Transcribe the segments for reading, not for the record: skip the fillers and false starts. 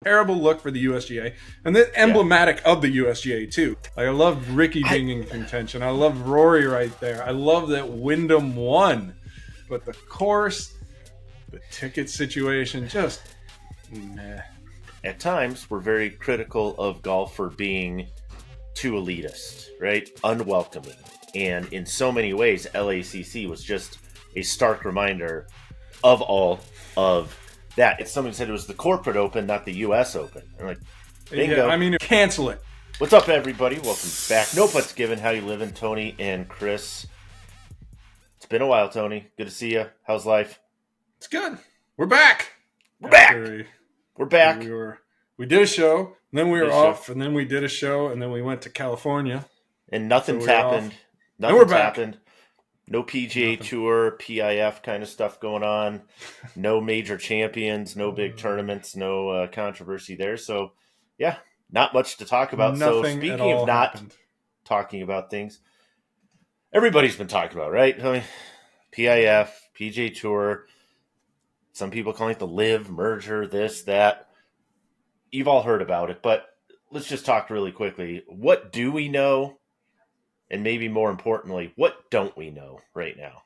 terrible look for the USGA, and then emblematic of the USGA too. Like, I love Ricky being in contention. I love Rory right there. I love that Wyndham won, but the course, the ticket situation, just meh. At times, we're very critical of golf for being too elitist, right? Unwelcoming. And in so many ways, L.A.C.C was just a stark reminder of all of that. It's somebody said it was the corporate open, not the U.S. open. I'm like, bingo. Yeah, I mean, cancel it. What's up, everybody? Welcome back. No Putts Given. How you living, Tony and Chris? It's been a while, Tony. Good to see you. How's life? It's good. We're back. We're back. We're back. We did a show, and then we were off, and then we did a show, and then we went to California. And nothing's happened. Nothing's happened. No PGA Tour, PIF kind of stuff going on. No major champions, no big tournaments, no controversy there. So, yeah, not much to talk about. So, speaking of not talking about things, everybody's been talking about, right? I mean, PIF, PGA Tour, some people calling it the LIV merger, this, that. You've all heard about it, but let's just talk really quickly. What do we know? And maybe more importantly, what don't we know right now?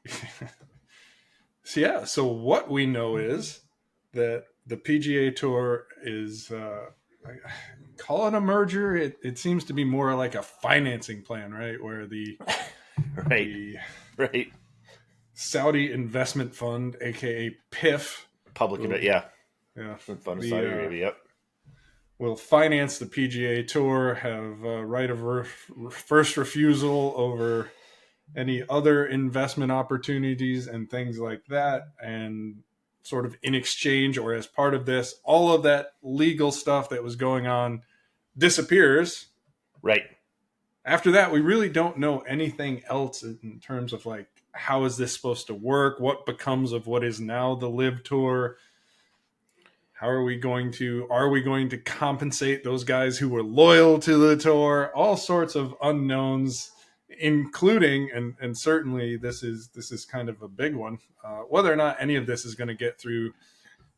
So what we know is that the PGA Tour is, call it a merger. It seems to be more like a financing plan, right? Where the right. Saudi Investment Fund, aka PIF, Fund of Saudi Arabia, yep. Will finance the PGA Tour, have a right of first refusal over any other investment opportunities and things like that. And sort of in exchange or as part of this, all of that legal stuff that was going on disappears. Right. After that, we really don't know anything else in terms of like, how is this supposed to work? What becomes of what is now the LIV Tour? How are we going to compensate those guys who were loyal to the tour? All sorts of unknowns, including, and certainly this is kind of a big one, whether or not any of this is going to get through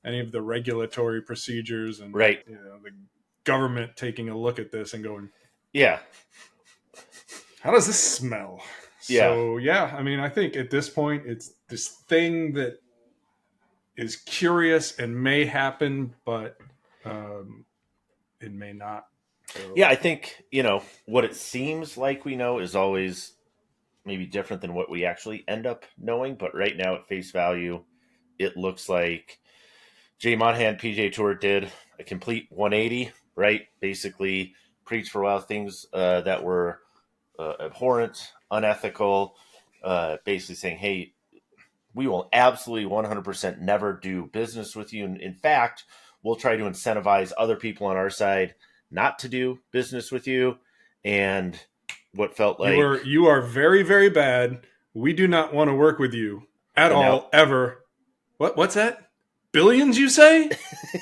any of the regulatory procedures and the government taking a look at this and going, yeah, how does this smell? Yeah. So, I mean, I think at this point, it's this thing that is curious and may happen, but it may not. So. Yeah, I think, what it seems like we know is always maybe different than what we actually end up knowing. But right now, at face value, it looks like Jay Monahan, PGA Tour, did a complete 180, right? Basically, preached for a while things that were abhorrent, unethical, basically saying, hey, we will absolutely 100% never do business with you. And in fact, we'll try to incentivize other people on our side not to do business with you. And what felt like you are very, very bad. We do not want to work with you at all, ever. What's that? Billions, you say?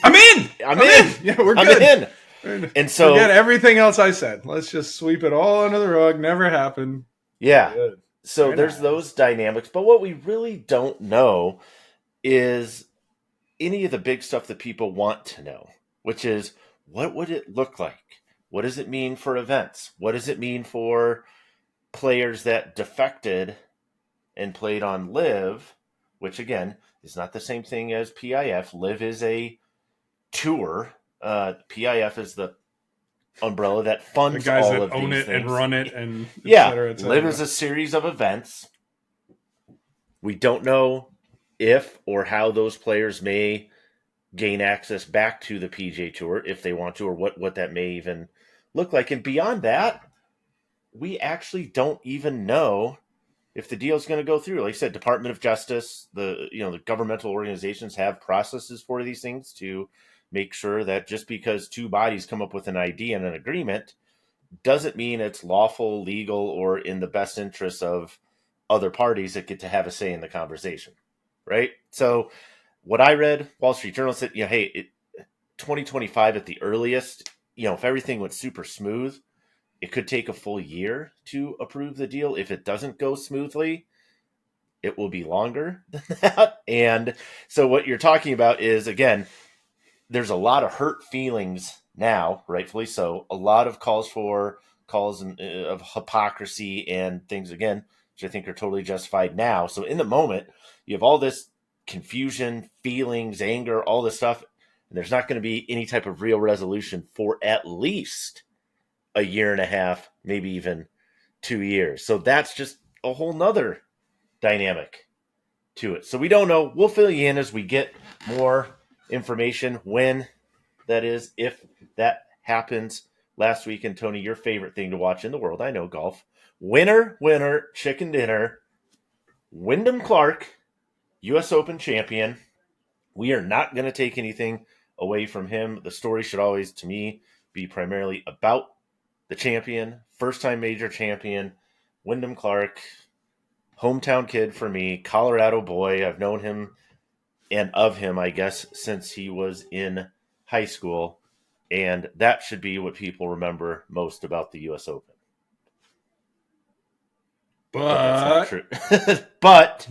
I'm in. I'm in. Yeah, we're good. I'm in. And so forget everything else I said. Let's just sweep it all under the rug. Never happened. Yeah. Good. So there's those dynamics, but what we really don't know is any of the big stuff that people want to know, which is, what would it look like? What does it mean for events? What does it mean for players that defected and played on LIV, which again is not the same thing as PIF. LIV is a tour. PIF is the umbrella that funds the guys all that of own these it things. And run it and et cetera. LIV is a series of events. We don't know if or how those players may gain access back to the PGA Tour if they want to, or what that may even look like. And beyond that, we actually don't even know if the deal is going to go through. Like I said, Department of Justice, the governmental organizations have processes for these things to make sure that just because two bodies come up with an idea and an agreement doesn't mean it's lawful, legal, or in the best interests of other parties that get to have a say in the conversation, right? So what I read, Wall Street Journal said, 2025 at the earliest, if everything went super smooth, it could take a full year to approve the deal. If it doesn't go smoothly, it will be longer than that. And so what you're talking about is, again, there's a lot of hurt feelings now, rightfully so. A lot of calls of hypocrisy and things again, which I think are totally justified now. So in the moment, you have all this confusion, feelings, anger, all this stuff, and there's not going to be any type of real resolution for at least a year and a half, maybe even 2 years. So that's just a whole nother dynamic to it. So we don't know. We'll fill you in as we get more information when that is, if that happens. Last weekend, Tony, your favorite thing to watch in the world, I know, golf. Winner, chicken dinner. Wyndham Clark, U.S. Open champion. We are not going to take anything away from him. The story should always, to me, be primarily about the champion, first-time major champion, Wyndham Clark, hometown kid for me, Colorado boy. I've known him and of him, I guess, since he was in high school. And that should be what people remember most about the U.S. Open. But that's not true. But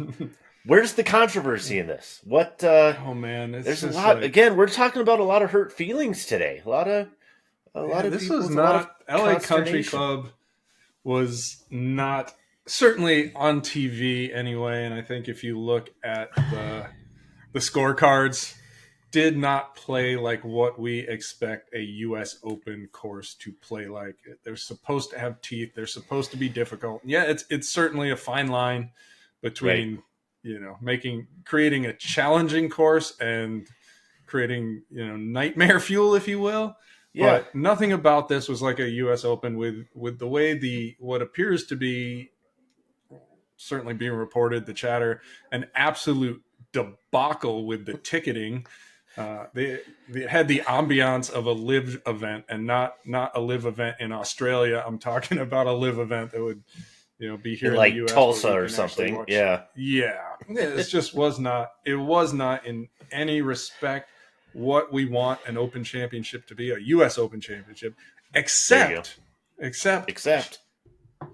where's the controversy in this? What? Oh man, there's a lot. Like, again, we're talking about a lot of hurt feelings today. A lot of this people. Was not L.A. Country Club was not, certainly on TV anyway. And I think if you look at the scorecards, did not play like what we expect a U.S. Open course to play like. They're supposed to have teeth. They're supposed to be difficult. Yeah, it's certainly a fine line between creating a challenging course and creating nightmare fuel, if you will. Yeah. But nothing about this was like a U.S. Open with the way what appears to be certainly being reported, the chatter, an absolute debacle with the ticketing. They had the ambiance of a live event and not a live event in Australia. I'm talking about a live event that would be here in like the US, Tulsa or something. Yeah. It just was not. It was not in any respect what we want an Open Championship to be, a U.S. Open Championship, except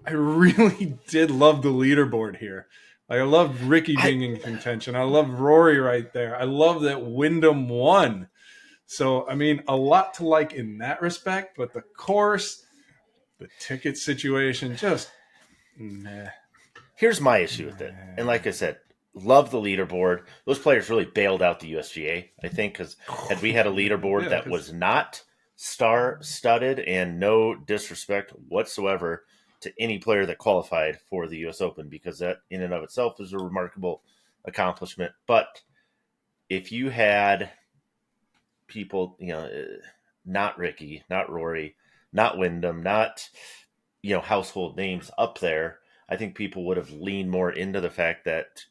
I really did love the leaderboard here. Like, I loved Ricky being in contention. I loved Rory right there. I love that Wyndham won. So, I mean, a lot to like in that respect, but the course, the ticket situation, just meh. Here's my issue with it. And like I said, love the leaderboard. Those players really bailed out the USGA, I think, because had we had a leaderboard that was not star-studded, and no disrespect whatsoever to any player that qualified for the U.S. Open, because that in and of itself is a remarkable accomplishment. But if you had people, not Ricky, not Rory, not Wyndham, not, household names up there, I think people would have leaned more into the fact that,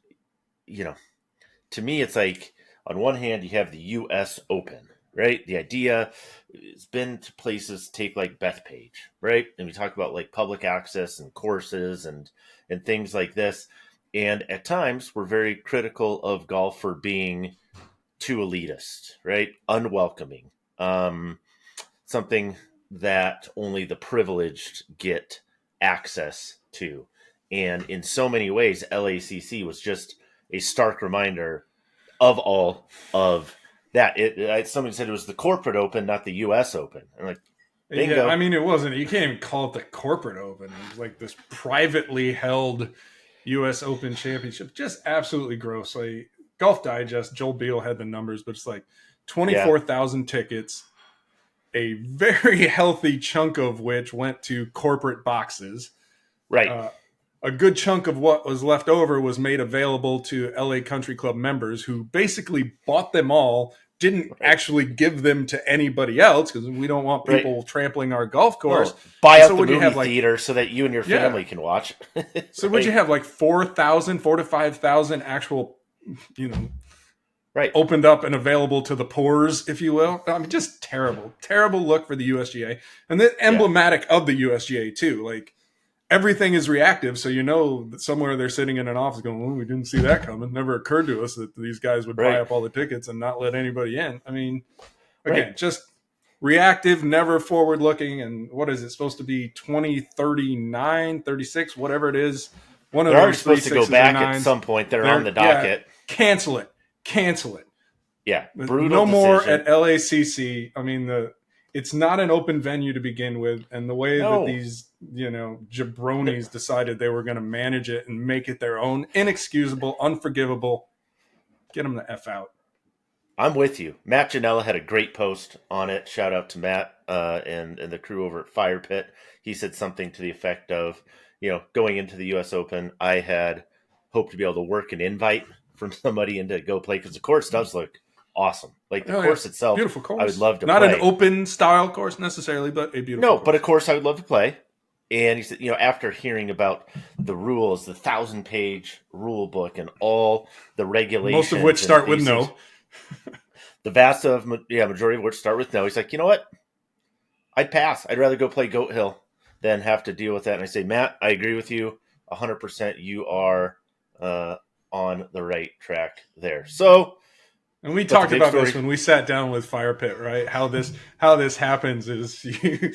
to me, it's like, on one hand, you have the U.S. Open, right? The idea has been to places, take like Bethpage, right? And we talk about like public access and courses and things like this. And at times, we're very critical of golf for being too elitist, right? Unwelcoming. Something that only the privileged get access to. And in so many ways, L.A.C.C. was just a stark reminder of all of that. Somebody said it was the corporate Open, not the U.S. Open. I'm like, bingo. Yeah, I mean, it wasn't. You can't even call it the corporate Open. It was like this privately held U.S. Open Championship. Just absolutely gross. Like, Golf Digest, Joel Beal had the numbers, but it's like 24,000 tickets, a very healthy chunk of which went to corporate boxes. Right. A good chunk of what was left over was made available to LA Country Club members who basically bought them all, didn't actually give them to anybody else because we don't want people trampling our golf course. Buy out the movie theater so that you and your family can watch. So would you have like 4,000 to 5,000 actual, opened up and available to the pores, if you will? I mean, just terrible look for the USGA. And then emblematic of the USGA too. Like, everything is reactive, so that somewhere they're sitting in an office going, "Oh, we didn't see that coming. Never occurred to us that these guys would buy up all the tickets and not let anybody in." I mean, again, just reactive, never forward-looking. And what is it supposed to be? 2039, 36, whatever it is. They're already supposed to go back at some point. They're on the docket. Yeah, cancel it. Yeah, brutal No more decision. at L.A.C.C. I mean, it's not an open venue to begin with, and the way that No. these jabronis decided they were going to manage it and make it their own, inexcusable, unforgivable. Get them the F out. I'm with you. Matt Janella had a great post on it. Shout out to Matt and the crew over at Fire Pit. He said something to the effect of, going into the U.S. Open, I had hoped to be able to work an invite from somebody and to go play, because the course does look awesome. Like the course itself, Beautiful course. I would love to Not play. Not an open style course necessarily, but a beautiful No, course. but a course I would love to play. And he said, after hearing about the rules, the 1,000-page rule book and all the regulations, most of which start with no. The majority of which start with no. He's like, you know what? I'd pass. I'd rather go play Goat Hill than have to deal with that. And I say, Matt, I agree with you 100%. You are on the right track there. So, and we talked about this when we sat down with Fire Pit, right? How this happens is you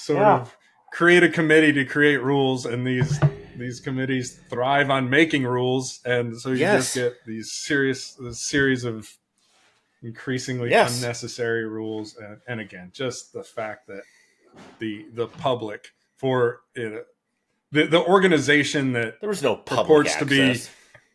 of create a committee to create rules, and these committees thrive on making rules, and so you just get this series of increasingly unnecessary rules, and again, just the fact that the public for the organization that there was no purports to be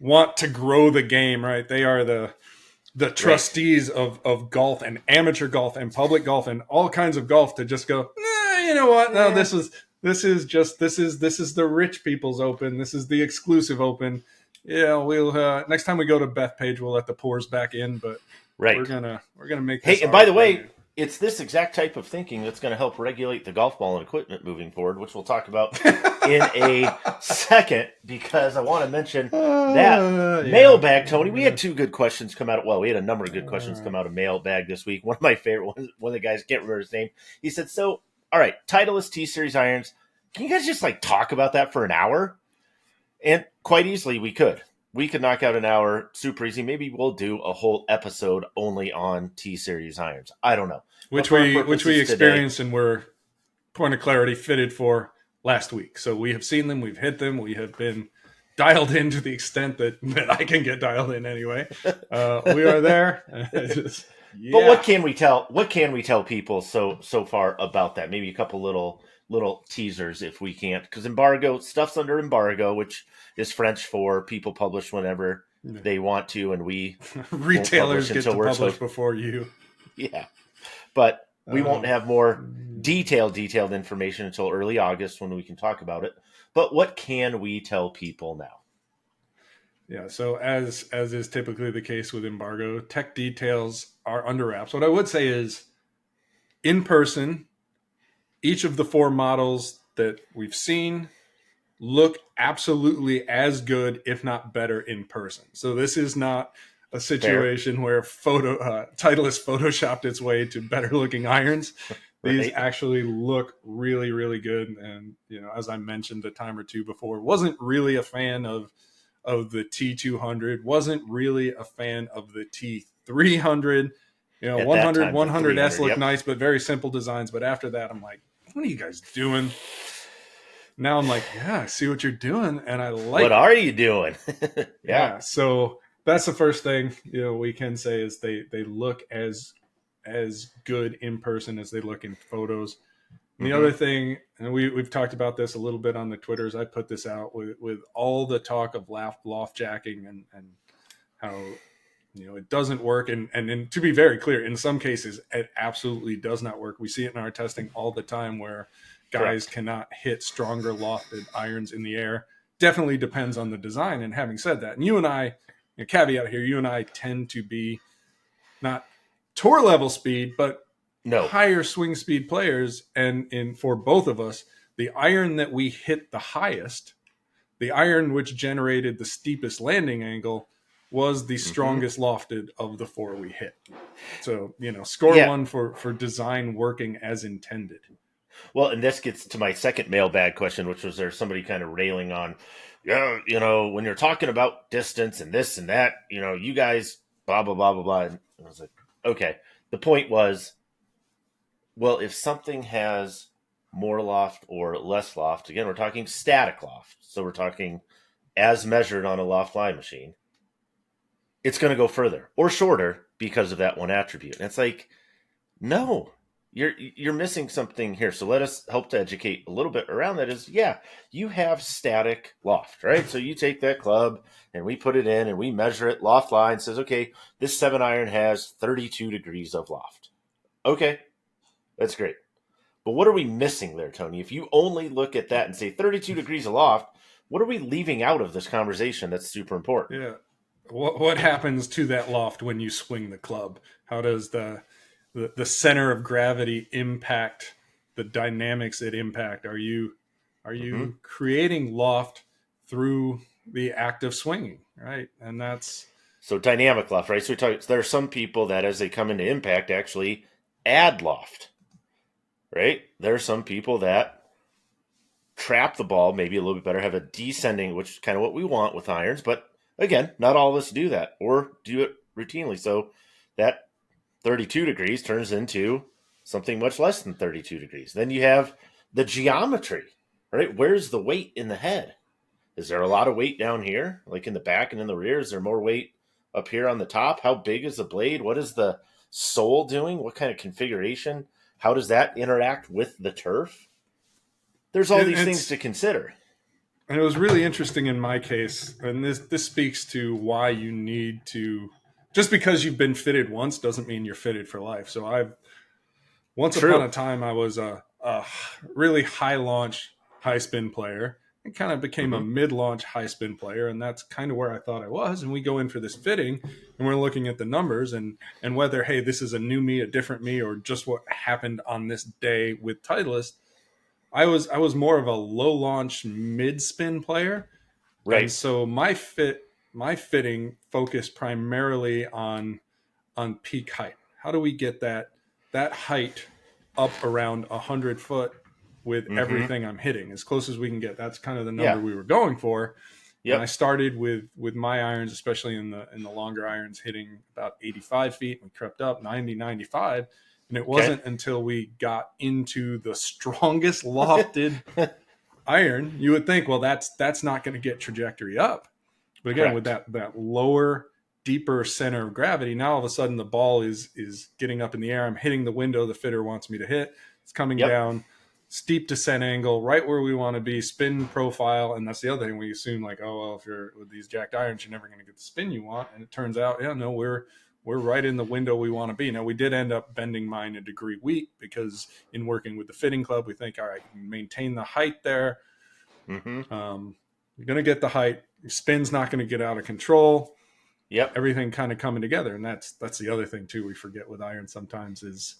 want to grow the game, right? They are the trustees of golf and amateur golf and public golf and all kinds of golf to just go, you know what? No, this is the rich people's open. This is the exclusive open. Yeah, we'll next time we go to Bethpage, we'll let the pours back in, but we're gonna make this. Hey, and by the way, it's this exact type of thinking that's going to help regulate the golf ball and equipment moving forward, which we'll talk about in a second, because I want to mention that Mailbag, Tony. We had two good questions come out. We had a number of good questions come out of Mailbag this week. One of my favorite ones, one of the guys, can't remember his name. He said, so, all right, Titleist T-Series irons. Can you guys just talk about that for an hour? And quite easily we could. We could knock out an hour super easy. Maybe we'll do a whole episode only on T-Series irons. I don't know. Which we experienced today, and were, point of clarity, fitted for last week. So we have seen them. We've hit them. We have been dialed in to the extent that I can get dialed in anyway. We are there. But what can we tell? What can we tell people so far about that? Maybe a couple little teasers if we can't, because stuff's under embargo, which is French for people publish whenever they want to, and we retailers get to publish before you. Yeah, but we won't have more detailed information until early August when we can talk about it. But what can we tell people now? Yeah, so as is typically the case with embargo, tech details are under wraps. What I would say is, in person, each of the four models that we've seen look absolutely as good, if not better, in person. So this is not a situation where Titleist photoshopped its way to better looking irons. These actually look really, really good. And, as I mentioned a time or two before, wasn't really a fan of the T200, wasn't really a fan of the T300. 100S look nice, but very simple designs. But after that, I'm like, what are you guys doing? Now I'm like, I see what you're doing, and I like. What are you doing? Yeah. So that's the first thing we can say is they look as good in person as they look in photos. And the other thing, and we've talked about this a little bit on the Twitters. I put this out with all the talk of loft jacking and how it doesn't work, and to be very clear, in some cases it absolutely does not work. We see it in our testing all the time where guys cannot hit stronger lofted irons in the air. Definitely depends on the design. And having said that, and you and I, caveat here, you and I tend to be not tour level speed, but higher swing speed players. And for both of us, the iron that we hit the highest, the iron which generated the steepest landing angle, was the strongest lofted of the four we hit. So, score one for design working as intended. Well, and this gets to my second mailbag question, which was, there's somebody kind of railing on, when you're talking about distance and this and that, you guys, blah, blah, blah, blah, blah. And I was like, okay. The point was, well, if something has more loft or less loft, again, we're talking static loft. So we're talking as measured on a loft lie machine. It's going to go further or shorter because of that one attribute. And it's like, no, you're missing something here. So let us help to educate a little bit around that. Is, yeah, you have static loft, right? So you take that club and we put it in and we measure it. Loft line says, okay, this 7-iron has 32 degrees of loft. Okay, that's great. But what are we missing there, Tony? If you only look at that and say 32 degrees aloft, what are we leaving out of this conversation that's super important? Yeah. What happens to that loft when you swing the club? How does the center of gravity impact the dynamics it impact? Are Mm-hmm. you creating loft through the act of swinging, right? And that's So dynamic loft, right? So there are some people that as they come into impact actually add loft, right? There are some people that trap the ball maybe a little bit better, have a descending, which is kind of what we want with irons. But again, not all of us do that or do it routinely. So that 32 degrees turns into something much less than 32 degrees. Then you have the geometry, right? Where's the weight in the head? Is there a lot of weight down here, like in the back and in the rear? Is there more weight up here on the top? How big is the blade? What is the sole doing? What kind of configuration? How does that interact with the turf? There's all these things it's to consider. and it was really interesting in my case, and this speaks to why you need to, just because you've been fitted once doesn't mean you're fitted for life. So I've once upon True. a time I was a really high launch high spin player and kind of became a Mm-hmm. mid launch high spin player, and that's kind of where I thought I was. And we go in for this fitting and we're looking at the numbers and whether, hey, this is a new me, a different me, or just what happened on this day with Titleist. I was more of a low launch mid spin player, and Right. so my fitting focused primarily on peak height. How do we get that height up around 100 foot with Mm-hmm. everything I'm hitting as close as we can get? That's kind of the Yeah. number we were going for. And I Yep. started with my irons, especially in the longer irons, hitting about 85 feet. We crept up 90, 95. And it Okay. wasn't until we got into the strongest lofted iron, you would think, well, that's not going to get trajectory up. But again, with Correct. that lower, deeper center of gravity, now all of a sudden the ball is getting up in the air. I'm hitting the window the fitter wants me to hit. It's coming Yep. down, steep descent angle, right where we want to be, spin profile. And that's the other thing, we assume like, oh well, if you're with these jacked irons, you're never going to get the spin you want. And it turns out, yeah, no, we're right in the window we want to be. Now we did end up bending mine a degree weak because in working with the fitting club, we think, all right, maintain the height there. Mm-hmm. You're going to get the height. Your spin's not going to get out of control. Yep. Everything kind of coming together, and that's the other thing too. We forget with iron sometimes is,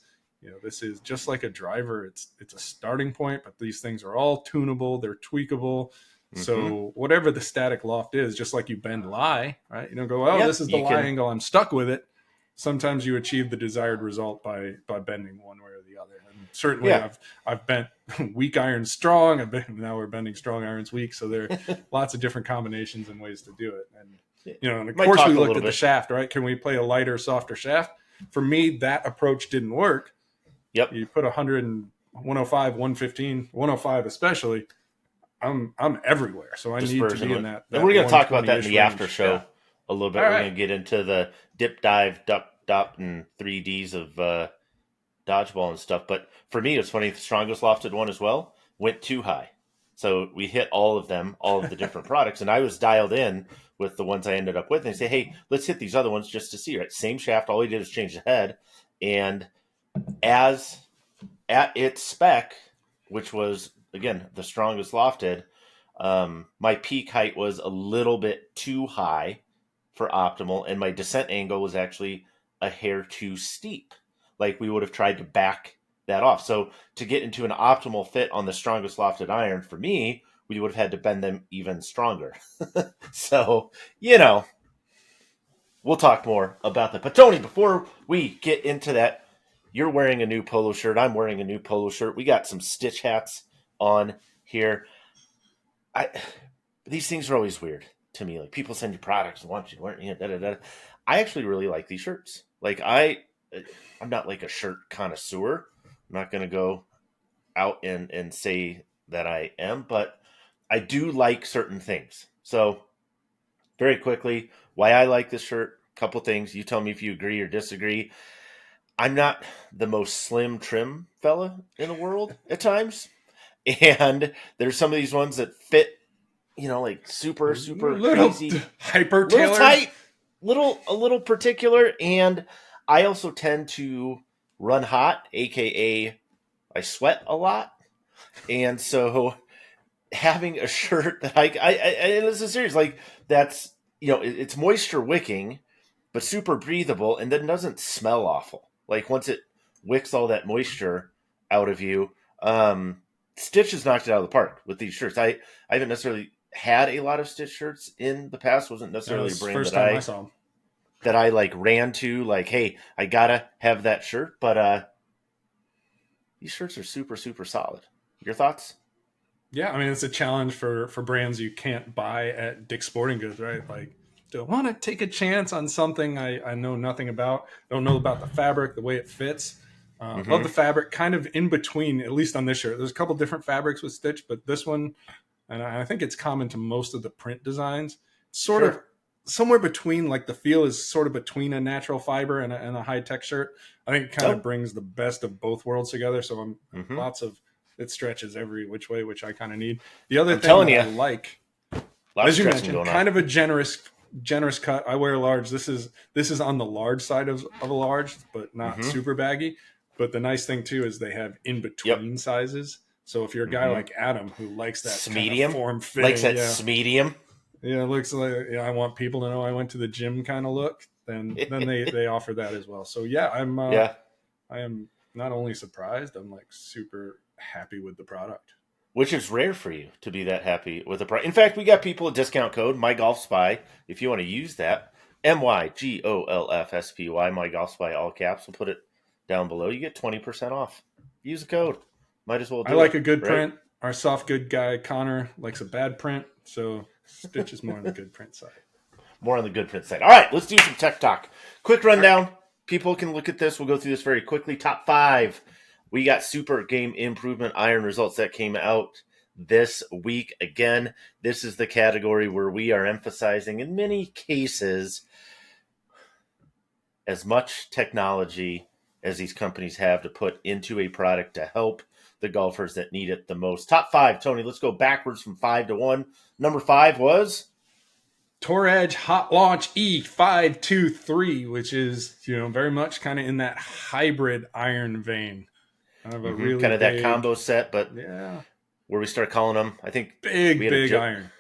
this is just like a driver. It's a starting point, but these things are all tunable. They're tweakable. Mm-hmm. So whatever the static loft is, just like you bend lie, right? You don't go, oh, this Yep. is the You lie can. angle. I'm stuck with it. Sometimes you achieve the desired result by bending one way or the other. And certainly, Yeah. I've bent weak irons strong. Now we're bending strong irons weak. So there are lots of different combinations and ways to do it. And of Might course we talk a looked little at the bit. shaft, right? Can we play a lighter, softer shaft? For me, that approach didn't work. Yep. You put 100 and 105, 115, 105 especially, I'm everywhere. So I need to Dispersion. be in And that we're going to talk about that in 120-ish the after range. Yeah. show a little All bit. We're right. going to get into the dip, dive, duck, dop, and 3Ds of dodgeball and stuff. But for me, it's funny. The strongest lofted one as well went too high. So we hit all of them, all of the different products. And I was dialed in with the ones I ended up with. And they say, hey, let's hit these other ones just to see. Right? Same shaft. All we did is change the head. And as at its spec, which was, again, the strongest lofted, my peak height was a little bit too high for optimal, and my descent angle was actually a hair too steep. Like we would have tried to back that off. So to get into an optimal fit on the strongest lofted iron, for me, we would have had to bend them even stronger. So, we'll talk more about that. But Tony, before we get into that, you're wearing a new polo shirt. I'm wearing a new polo shirt. We got some stitch hats on here. I These things are always weird to me. Like people send you products and want you to wear, da da da. I actually really like these shirts. Like I'm not like a shirt connoisseur. I'm not going to go out and say that I am, but I do like certain things. So very quickly, why I like this shirt. couple things. You tell me if you agree or disagree. I'm not the most slim, trim fella in the world at times. And there's some of these ones that fit, like super, super Little crazy, hyper little tailored. tight, a little particular. And I also tend to run hot, aka I sweat a lot. And so having a shirt that and this is serious, like that's, it's moisture wicking, but super breathable, and then doesn't smell awful. Like once it wicks all that moisture out of you, Stitch has knocked it out of the park with these shirts. I haven't necessarily had a lot of Stitch shirts in the past. Wasn't That necessarily a was the brand first time I saw them. that I like ran to. Like, hey, I gotta have that shirt. But these shirts are super, super solid. Your thoughts? Yeah, I mean, it's a challenge for brands you can't buy at Dick's Sporting Goods, right? Like, do I want to take a chance on something I know nothing about? Don't know about the fabric, the way it fits. Love the Mm-hmm. fabric, kind of in between, at least on this shirt. There's a couple different fabrics with Stitch, but this one, and I think it's common to most of the print designs, sort of Sure. somewhere between, like the feel is sort of between a natural fiber and a high tech shirt. I think it kind of Oh. brings the best of both worlds together. So Mm-hmm. lots of it stretches every which way, which I kind of need. The other I'm thing telling that I you, like, a lot of as you stretching mentioned, going on. kind of a generous cut. I wear a large. This is on the large side of a large, but not Mm-hmm. super baggy. But the nice thing too is they have in Yep. between sizes. So if you're a guy Mm-hmm. like Adam who likes that kind of Smedium. form Likes fitting, that yeah, smedium. yeah, it looks like I want people to know I went to the gym kind of look. Then they offer that as well. So yeah, Yeah. I am not only surprised, I'm like super happy with the product. Which is rare for you to be that happy with a price. In fact, we got people a discount code, MyGolfSpy, if you want to use that. MyGolfSpy, MyGolfSpy, all caps. We'll put it down below. You get 20% off. Use the code. Might as well I do like it, a good right? print. Our soft good guy Connor likes a bad print, so Stitch is more on the good print side. More on the good print side. All right, let's do some tech talk. Quick rundown. People can look at this. We'll go through this very quickly. Top 5. We got Super Game Improvement Iron results that came out this week. Again, this is the category where we are emphasizing, in many cases, as much technology as these companies have to put into a product to help the golfers that need it the most. Top 5, Tony. Let's go backwards from 5 to 1. Number 5 was Tour Edge Hot Launch E523, which is very much kind of in that hybrid iron vein. Kind of a really kind of that big, combo set, but yeah, where we start calling them, I think we had a big joke. iron.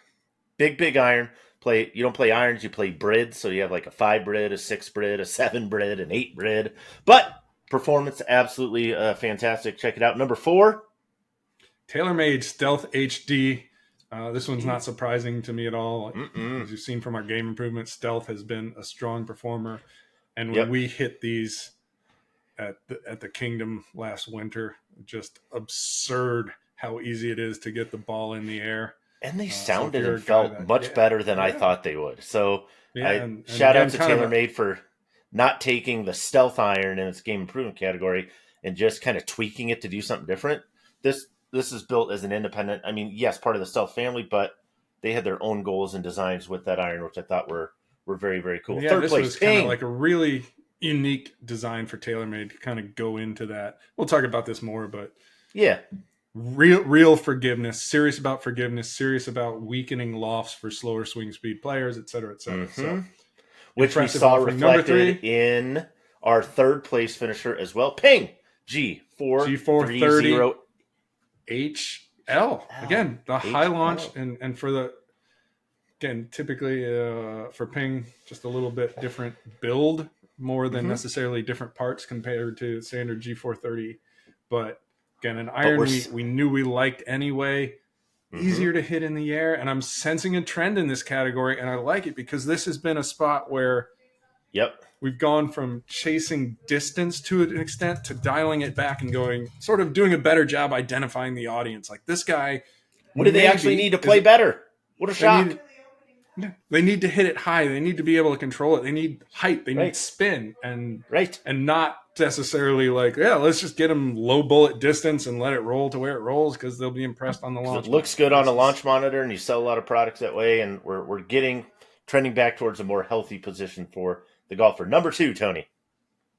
Big iron. You don't play irons, you play brids. So you have like a 5 brid, a 6 brid, a 7 brid, an 8 brid. But performance absolutely fantastic. Check it out. Number 4. TaylorMade Stealth HD. This one's Jeez. not surprising to me at all. Mm-mm. As you've seen from our game improvement, Stealth has been a strong performer. And when Yep. we hit these at the Kingdom last winter, just absurd how easy it is to get the ball in the air. And they So if sounded you're and a guy felt that, much better than I yeah, thought they would. So yeah, and shout again, out to kind of TaylorMade for not taking the stealth iron in its game improvement category and just kind of tweaking it to do something different. This is built as an independent. I mean, yes, part of the stealth family, but they had their own goals and designs with that iron, which I thought were very, very cool. yeah, Third this place, was kind of Ping. like a really unique design for TaylorMade to kind of go into that. We'll talk about this more, but Yeah. real forgiveness, serious about weakening lofts for slower swing speed players, et cetera, et cetera. Mm-hmm. So Which we saw reflected in our third place finisher as well. Ping G430 HL. Again, the high launch HL. and for the typically for Ping, just a little bit different build more than necessarily different parts compared to standard G430. But again, an iron we knew we liked anyway. Easier to hit in the air, and I'm sensing a trend in this category, and I like it because this has been a spot where we've gone from chasing distance to an extent to dialing it back and doing a better job identifying the audience. Like this guy, what do they actually need to play better? What a shock! They need to hit it high. They need to be able to control it. They need height. They need spin, and not necessarily like, let's just get them low bullet distance and let it roll to where it rolls because they'll be impressed on the launch. It looks good on a launch monitor, and you sell a lot of products that way. And we're trending back towards a more healthy position for the golfer. Number 2, Tony.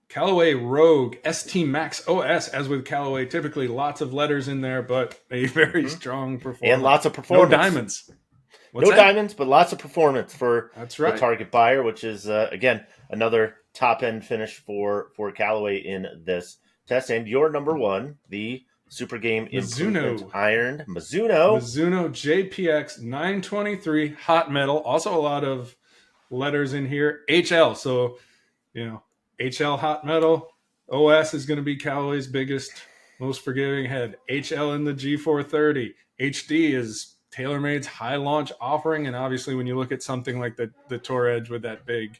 Callaway Rogue ST Max OS. As with Callaway, typically lots of letters in there, but a very strong performance. And lots of performance. No diamonds. What's no diamonds, but lots of performance for That's right. the target buyer, which is, again, another top-end finish for Callaway in this test. And your number 1, the Super Game Improvement Iron Mizuno JPX 923 hot metal. Also a lot of letters in here. HL. So, HL hot metal. OS is going to be Callaway's biggest, most forgiving head. HL in the G430. HD is TaylorMade's high launch offering. And obviously when you look at something like the Tour Edge with that big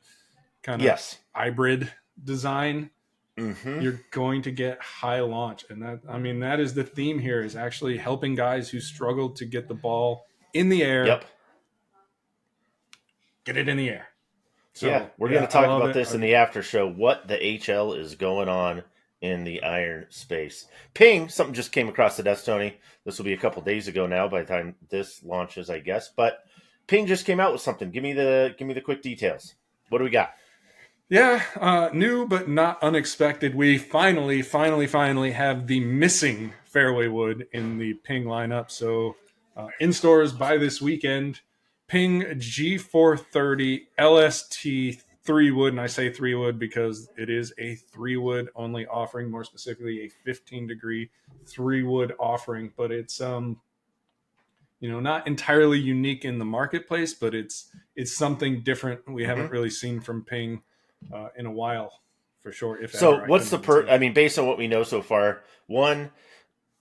kind of hybrid design, you're going to get high launch. And that is the theme here, is actually helping guys who struggle to get the ball in the air. Yep. Get it in the air. So, we're going to talk about this in the after show, what the HL is going on in the iron space. Ping, something just came across the desk, Tony. This will be a couple days ago now by the time this launches, I guess. But Ping just came out with something. Give me the quick details. What do we got? Yeah, new but not unexpected. We finally have the missing fairway wood in the Ping lineup. So in stores by this weekend, Ping G430 LST 3 wood, and I say 3 wood because it is a 3 wood only offering, more specifically a 15-degree 3 wood offering. But it's not entirely unique in the marketplace, but it's something different we haven't really seen from Ping in a while, for sure. What's the based on what we know so far, one,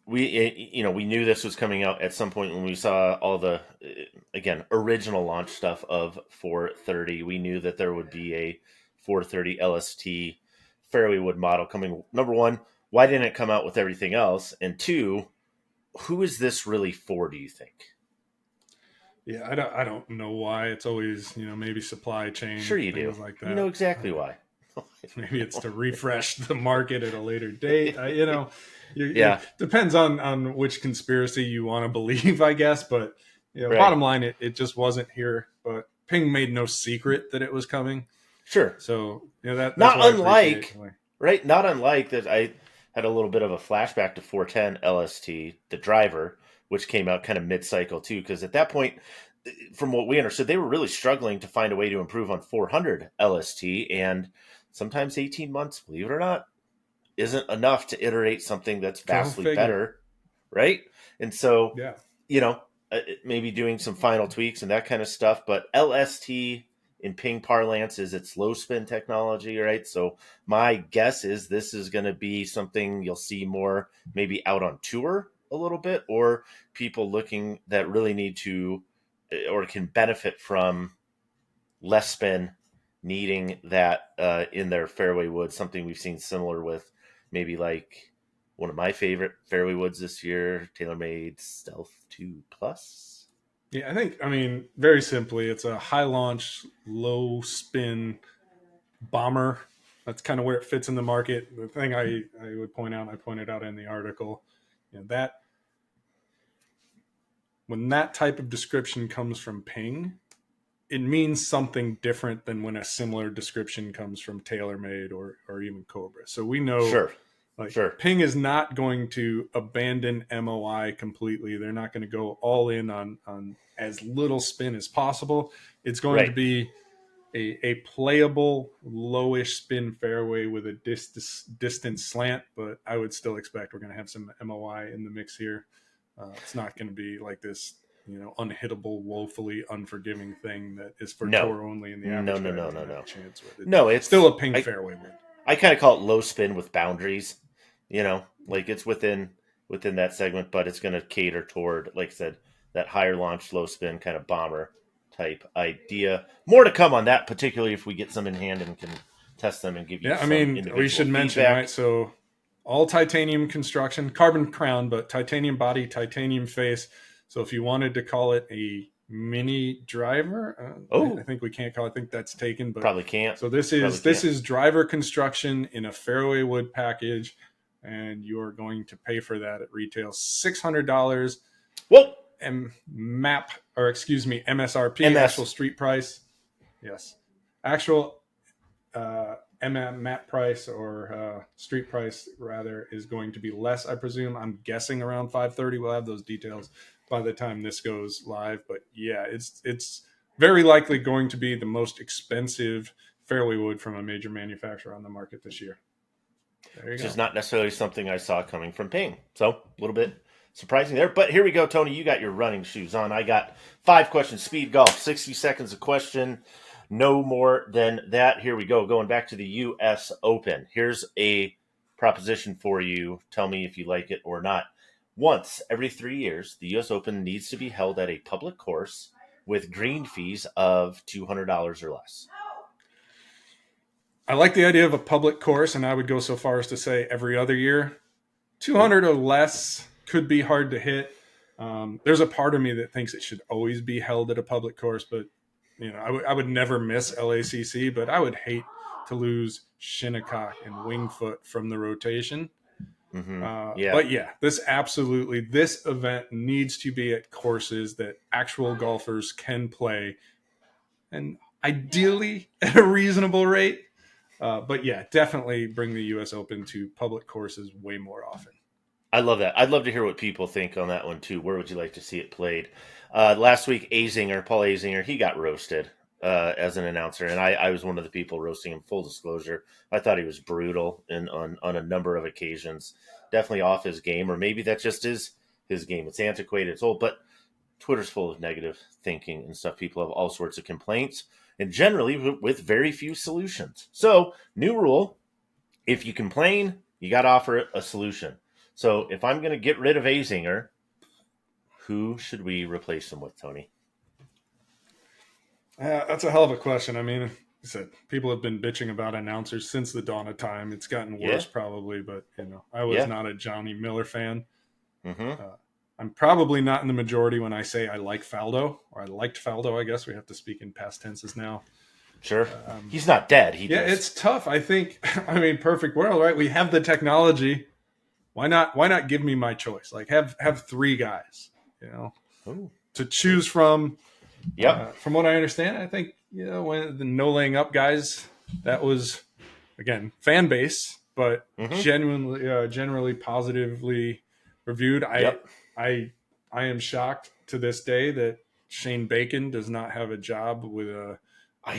we knew this was coming out at some point when we saw all the original launch stuff of 430. We knew that there would be a 430 LST fairway wood model coming. Number one, why didn't it come out with everything else? And two, who is this really for, do you think? Yeah, I don't know why. It's always, maybe supply chain. Sure you do. Like that. You know exactly why. Maybe it's to refresh the market at a later date. It depends on which conspiracy you want to believe, I guess. But right. Bottom line, it just wasn't here. But Ping made no secret that it was coming. Sure. So that's not unlike right. Not unlike that. I had a little bit of a flashback to 410 LST, the driver, which came out kind of mid-cycle too, because at that point, from what we understood, they were really struggling to find a way to improve on 400 LST, and sometimes 18 months, believe it or not, isn't enough to iterate something that's vastly better, right? And so, maybe doing some final tweaks and that kind of stuff, but LST in Ping parlance is its low spin technology, right? So my guess is this is going to be something you'll see more maybe out on tour a little bit, or people looking that really need to or can benefit from less spin, needing that in their fairway wood, something we've seen similar with maybe like one of my favorite fairway woods this year, TaylorMade Stealth 2 Plus. Yeah, I think, very simply, it's a high launch, low spin bomber. That's kind of where it fits in the market. The thing I would point out, I pointed out in the article, that when that type of description comes from Ping, it means something different than when a similar description comes from TaylorMade or even Cobra. So we know Ping is not going to abandon MOI completely. They're not going to go all in on as little spin as possible. It's going to be a playable, lowish spin fairway with a distant slant, but I would still expect we're going to have some MOI in the mix here. It's not going to be like this, unhittable, woefully unforgiving thing that is for tour only in the average. No. Chance with it. No, it's still a Ping fairway wood. I kind of call it low spin with boundaries. Like it's within that segment, but it's going to cater toward, like I said, that higher launch, low spin kind of bomber type idea. More to come on that, particularly if we get some in hand and can test them and give you some individual we should mention, feedback. Right? So all titanium construction, carbon crown, but titanium body, titanium face. So if you wanted to call it a mini driver, I think we can't call it. I think that's taken, but probably can't. So this is driver construction in a fairway wood package, and you're going to pay for that at retail $600. Whoa! MSRP, actual street price. Yes. Actual mat price or street price rather is going to be less. I presume. I'm guessing around 530. We'll have those details by the time this goes live. But yeah, it's very likely going to be the most expensive fairway wood from a major manufacturer on the market this year. There you Which go. is not necessarily something I saw coming from Ping. So a little bit surprising there. But here we go, Tony. You got your running shoes on. I got 5 questions. Speed golf, 60 seconds a question. No more than that. Here we go. Going back to the U.S. Open. Here's a proposition for you. Tell me if you like it or not. Once every 3 years, the U.S. Open needs to be held at a public course with green fees of $200 or less. I like the idea of a public course, and I would go so far as to say every other year. 200 or less could be hard to hit. There's a part of me that thinks it should always be held at a public course, but I would never miss L.A.C.C, but I would hate to lose Shinnecock and Winged Foot from the rotation. But yeah, this event needs to be at courses that actual golfers can play, and ideally at a reasonable rate. But yeah, definitely bring the U.S. Open to public courses way more often. I love that. I'd love to hear what people think on that one too. Where would you like to see it played? Last week, Paul Azinger, he got roasted as an announcer, and I was one of the people roasting him. Full disclosure, I thought he was brutal on a number of occasions. Definitely off his game, or maybe that just is his game. It's antiquated, it's old, but Twitter's full of negative thinking and stuff. People have all sorts of complaints, and generally with very few solutions. So, new rule, if you complain, you got to offer a solution. So if I'm going to get rid of Azinger, who should we replace him with, Tony? That's a hell of a question. I mean, I said, people have been bitching about announcers since the dawn of time. It's gotten worse probably, but I was not a Johnny Miller fan. I'm probably not in the majority when I say I like Faldo, or I liked Faldo. I guess we have to speak in past tenses now. Sure. He's not dead. It's tough. I think, perfect world, right? We have the technology. Why not give me my choice? Like have 3 guys, to choose from. From what I understand, I think, when the no laying up guys, that was, again, fan base, but generally positively reviewed. I am shocked to this day that Shane Bacon does not have a job with a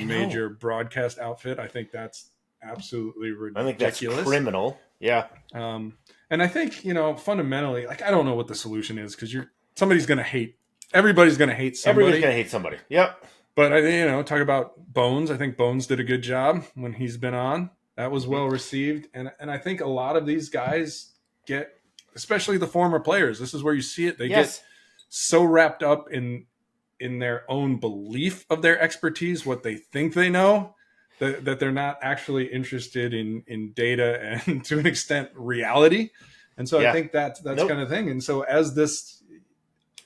major broadcast outfit. I think that's absolutely ridiculous. I think that's criminal. Yeah. And I think, fundamentally, I don't know what the solution is, because everybody's going to hate somebody. Everybody's going to hate somebody. Yep. But talk about Bones. I think Bones did a good job when he's been on. That was well received. And I think a lot of these guys get, especially the former players, this is where you see it. They get so wrapped up in their own belief of their expertise, what they think they know, that they're not actually interested in data and, to an extent, reality. And so I think that's kind of thing. And so as this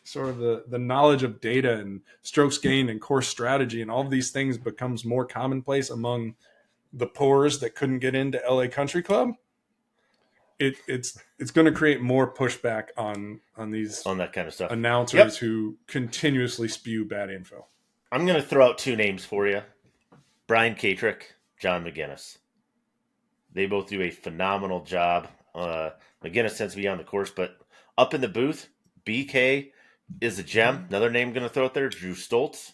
sort of the knowledge of data and strokes gained and course strategy and all of these things becomes more commonplace among the pores that couldn't get into LA Country Club, it's going to create more pushback on that kind of stuff. Announcers who continuously spew bad info. I'm going to throw out 2 names for you. Brian Katrick, John McGinnis. They both do a phenomenal job. McGinnis tends to be on the course, but up in the booth, BK is a gem. Another name I'm going to throw out there, Drew Stoltz.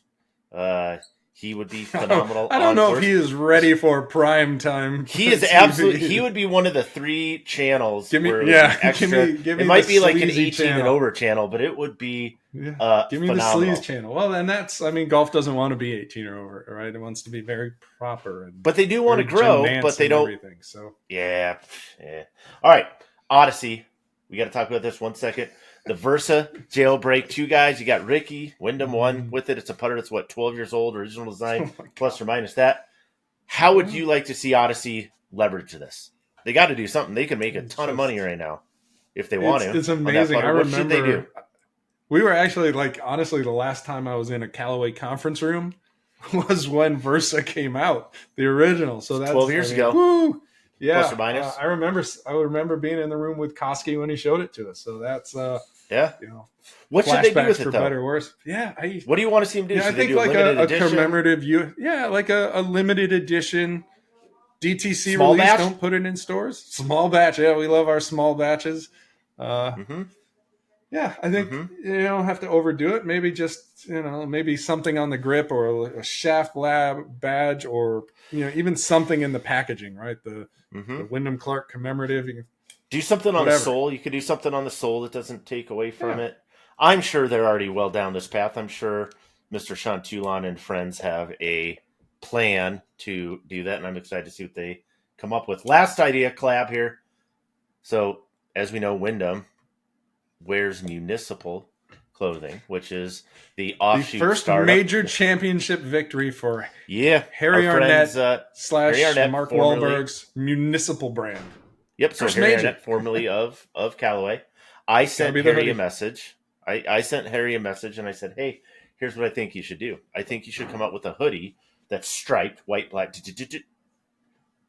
He would be phenomenal. I don't know if he is ready for prime time. He is absolutely. He would be one of the 3 channels. Give me it might be like an 18 channel. And over channel, but it would be. Give me phenomenal. The sleaze channel. Well, and that's. Golf doesn't want to be 18 or over, right? It wants to be very proper. But they do want to grow, but they don't. Everything, so yeah. All right, Odyssey. We got to talk about this 1 second. The Versa jailbreak, 2 guys. You got Ricky Wyndham, one with it. It's a putter that's 12 years old, original design, plus or minus that. How would you like to see Odyssey leverage this? They got to do something. They can make a ton of money right now if they want to. It's amazing. I remember. What should they do? We were actually honestly, the last time I was in a Callaway conference room was when Versa came out, the original. So that's 12 years ago. Woo! Yeah, plus or minus. I remember being in the room with Koski when he showed it to us. So that's what should they do with it, for though? better or worse? Yeah, what do you want to see them do? Yeah, I think like a commemorative, like a limited edition DTC Small release. batch? Don't put it in stores. Small batch. Yeah, we love our small batches. Mm-hmm. Yeah, I think you don't have to overdo it. Maybe just maybe something on the grip or a Shaft Lab badge, or even something in the packaging, right? The Wyndham Clark commemorative. You can, Do something on the whatever. sole. You could do something on the sole that doesn't take away from Yeah. it. I'm sure they're already well down this path. I'm sure Mr. Chantoulon and friends have a plan to do that, and I'm excited to see what they come up with. Last idea, collab here. So, as we know, Wyndham wears municipal clothing, which is the The offshoot first startup. major championship victory for our Harry friends, Arnett Harry / Arnett, Mark formerly, Wahlberg's municipal brand. Yep, so First Harry major. Arnett, formerly of Callaway. I sent be the Harry a hoodie. message. I sent Harry a message and I said, hey, here's what I think you should do. I think you should come up with a hoodie that's striped, white, black,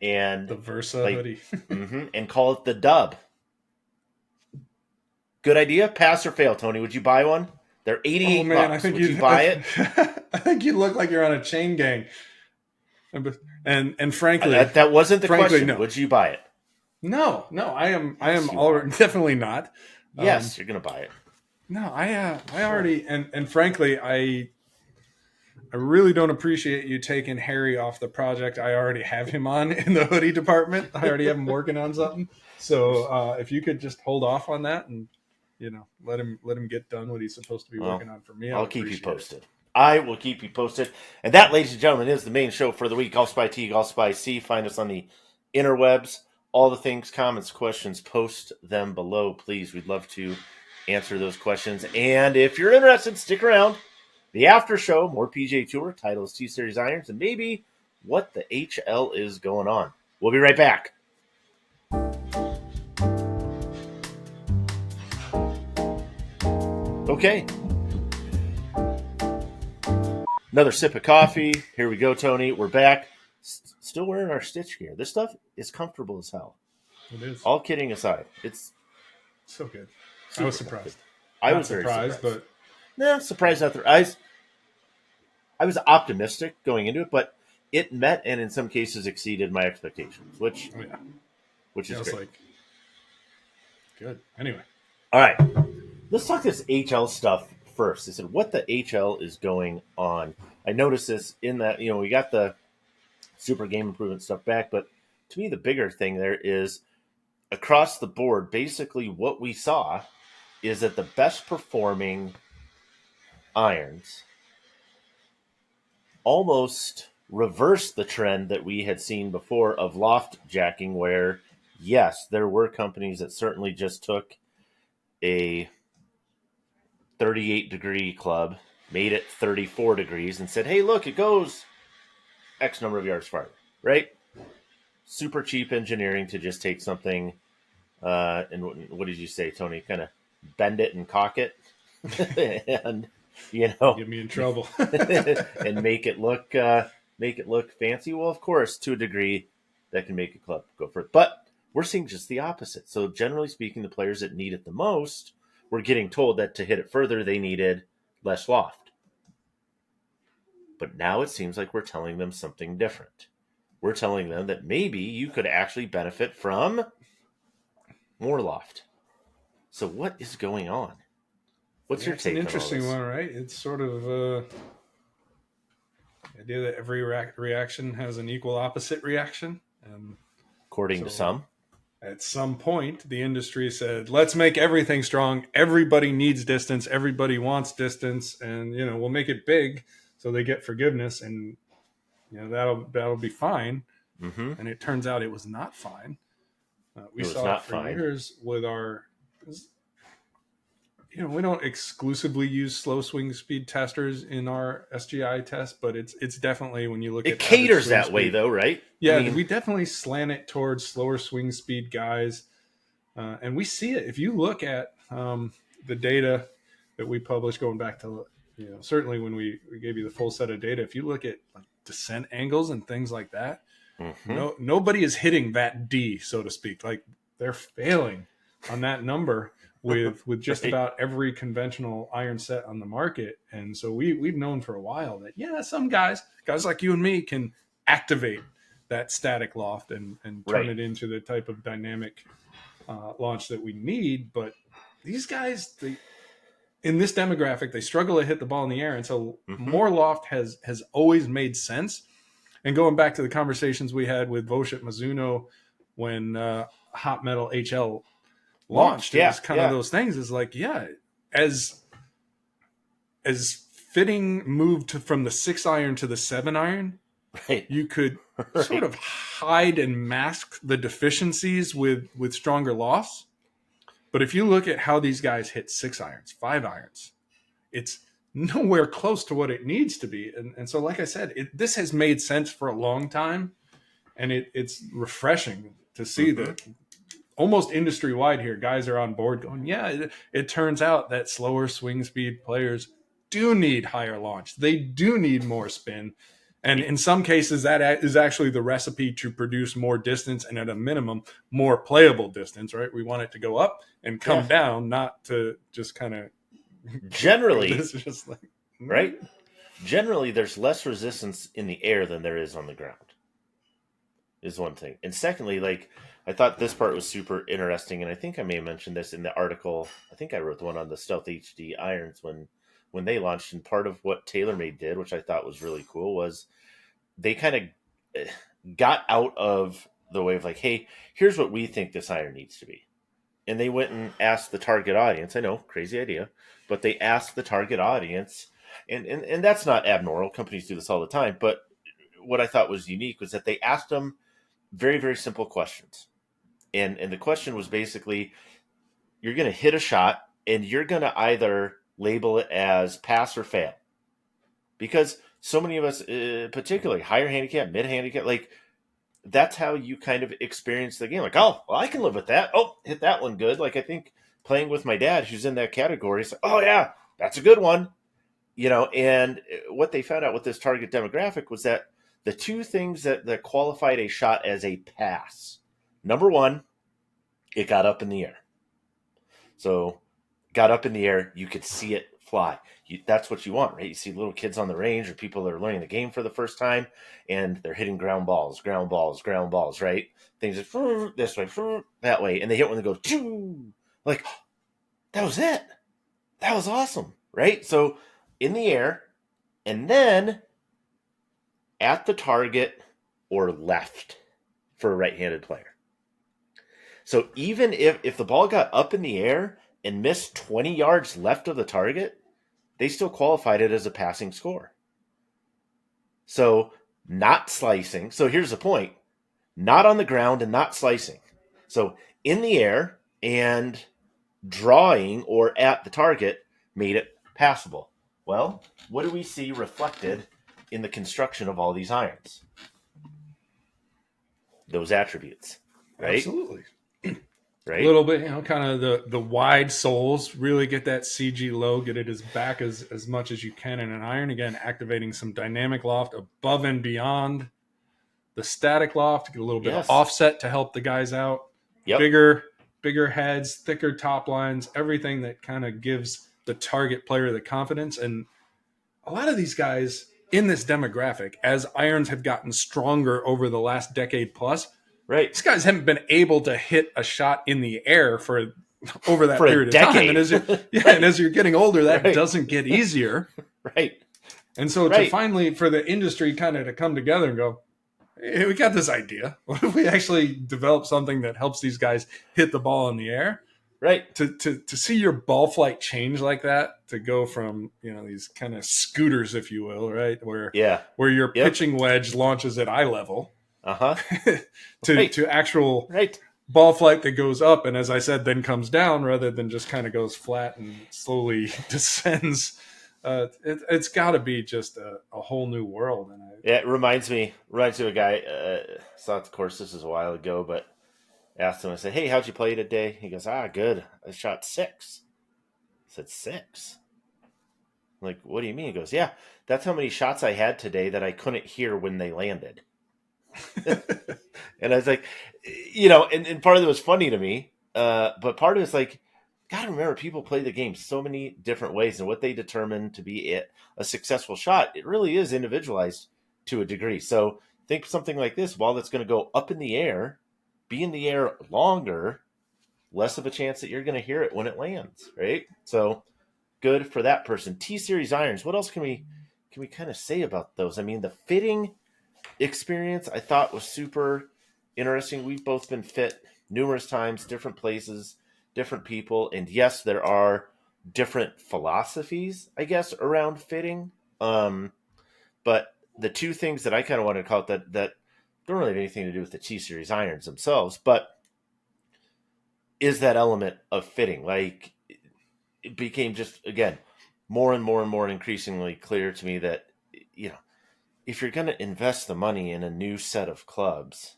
and The Versa hoodie. and call it the Dub. Good idea? Pass or fail, Tony? Would you buy one? They're $88. I think Would you buy it? I think you look like you're on a chain gang. And frankly, that wasn't the question. No. Would you buy it? No, I am you already definitely not. Yes, you're gonna buy it. No, I already and frankly, I really don't appreciate you taking Harry off the project I already have him on in the hoodie department. I already have him working on something. So if you could just hold off on that and let him get done what he's supposed to be working on for me, I'll keep you posted. I will keep you posted. And that, ladies and gentlemen, is the main show for the week. GolfSpy T, GolfSpy C. Find us on the interwebs. All the things, comments, questions, post them below, please. We'd love to answer those questions. And if you're interested, stick around. The after show, more PGA Tour, Titleist T-Series irons, and maybe what the HL is going on. We'll be right back. Okay. Another sip of coffee. Here we go, Tony. We're back. Still wearing our Stitch gear. This stuff is comfortable as hell. It is. All kidding aside, it's so good. I was surprised. I was very surprised, but surprised not there. I was optimistic going into it, but it met and in some cases exceeded my expectations, which is great. Like, good. Anyway, all right, let's talk this HL stuff first. I said, what the HL is going on? I noticed this in that we got the super game improvement stuff back, but to me the bigger thing there is across the board. Basically, what we saw is that the best performing irons almost reversed the trend that we had seen before of loft jacking, where, yes, there were companies that certainly just took a 38-degree club, made it 34 degrees, and said, hey, look, it goes X number of yards farther, right? Super cheap engineering to just take something, and what did you say, Tony? Kind of bend it and cock it, and get me in trouble, and make it look fancy. Well, of course, to a degree, that can make a club go for it. But we're seeing just the opposite. So, generally speaking, the players that need it the most, were getting told that to hit it further, they needed less loft. But now it seems like we're telling them something different. We're telling them that maybe you could actually benefit from more loft. So what is going on? What's your take on all this? It's an interesting one, right? It's sort of the idea that every reaction has an equal opposite reaction. And according to some. At some point, the industry said, let's make everything strong. Everybody needs distance. Everybody wants distance. And, we'll make it big so they get forgiveness. And, that'll be fine. Mm-hmm. And it turns out it was not fine. We saw it for years with our... we don't exclusively use slow swing speed testers in our SGI test, but it's definitely, when you look at it caters that way, though, right? Yeah, we definitely slant it towards slower swing speed guys, and we see it. If you look at the data that we published, going back to certainly when we gave you the full set of data, if you look at like descent angles and things like that, nobody is hitting that D, so to speak. Like, they're failing on that number with just about every conventional iron set on the market. And so we've known for a while that some guys like you and me can activate that static loft and turn Right. it into the type of dynamic launch that we need. But these guys, in this demographic, they struggle to hit the ball in the air, and so Mm-hmm. more loft has always made sense. And going back to the conversations we had with Voshit Mizuno when Hot Metal HL launched, it Yeah. was kind of Yeah. those things. Is like, yeah, as fitting moved from the 6-iron to the 7-iron, Right. you could sort Right. of hide and mask the deficiencies with stronger lofts. But if you look at how these guys hit 6-irons, 5-irons, it's nowhere close to what it needs to be. And so, like I said, this has made sense for a long time, and it's refreshing to see Mm-hmm. that almost industry wide here, guys are on board going, yeah, it turns out that slower swing speed players do need higher launch. They do need more spin. And in some cases, that is actually the recipe to produce more distance and at a minimum, more playable distance, right? We want it to go up and come Yeah. down, not to just kind of go Generally, this just like, right? Generally, there's less resistance in the air than there is on the ground, is one thing. And secondly, like, I thought this part was super interesting, and I think I may have mentioned this in the article. I think I wrote the one on the Stealth HD irons when they launched. And part of what TaylorMade did, which I thought was really cool, was they kind of got out of the way of like, hey, here's what we think this iron needs to be. And they went and asked the target audience. I know, crazy idea, but they asked the target audience, and that's not abnormal. Companies do this all the time. But what I thought was unique was that they asked them very, very simple questions. And the question was basically, you're going to hit a shot, and you're going to either label it as pass or fail. Because so many of us, particularly higher handicap, mid handicap, like, that's how you kind of experience the game. Like, oh, well, I can live with that. Oh, hit that one good. Like, I think playing with my dad, who's in that category, is like, oh, yeah, that's a good one. And what they found out with this target demographic was that the two things that qualified a shot as a pass. Number one, it got up in the air. So got up in the air, you could see it fly. That's what you want, right? You see little kids on the range or people that are learning the game for the first time, and they're hitting ground balls, right? Things just this way, that way, and they hit one and go, choo! Like, that was it. That was awesome, right? So in the air, and then at the target or left for a right-handed player. So even if the ball got up in the air and missed 20 yards left of the target, they still qualified it as a passing score. So not slicing. So here's the point. Not on the ground and not slicing. So in the air and drawing or at the target made it passable. Well, what do we see reflected in the construction of all these irons? Those attributes, right? absolutely. A Right? little bit, kind of the wide soles, really get that CG low, get it as back as much as you can in an iron. Again, activating some dynamic loft above and beyond the static loft, get a little bit of Yes. offset to help the guys out. Yep. Bigger heads, thicker top lines, everything that kind of gives the target player the confidence. And a lot of these guys in this demographic, as irons have gotten stronger over the last decade plus, Right. these guys haven't been able to hit a shot in the air for over that For a period of time. And decade. and as you're getting older, that Right. doesn't get easier. Right. And so to Right. finally for the industry kind of to come together and go, hey, we got this idea. What if we actually develop something that helps these guys hit the ball in the air? Right. To see your ball flight change like that, to go from these kind of scooters, if you will, right, where Yeah. your Yep. pitching wedge launches at eye level, Uh-huh. to actual Right. ball flight that goes up and, as I said, then comes down rather than just kind of goes flat and slowly descends. It's got to be just a whole new world. And Yeah, it reminds me of a guy, saw at the course, this is a while ago, but asked him, I said, hey, how'd you play today? He goes, good. I shot 6. I said, 6? I'm like, what do you mean? He goes, yeah, that's how many shots I had today that I couldn't hear when they landed. And I was like, and part of it was funny to me, but part of it's like, gotta remember, people play the game so many different ways, and what they determine to be a successful shot, it really is individualized to a degree. So think something like this, ball that's going to go up in the air, be in the air longer, less of a chance that you're going to hear it when it lands, right? So good for that person. T-Series irons, what else can we kind of say about those? I mean, the fitting experience I thought was super interesting. We've both been fit numerous times, different places, different people, and yes, there are different philosophies, I guess, around fitting. But the two things that I kind of want to call it that don't really have anything to do with the T-Series irons themselves, but is that element of fitting. Like, it became just, again, more and more and more increasingly clear to me that, you know, if you're going to invest the money in a new set of clubs,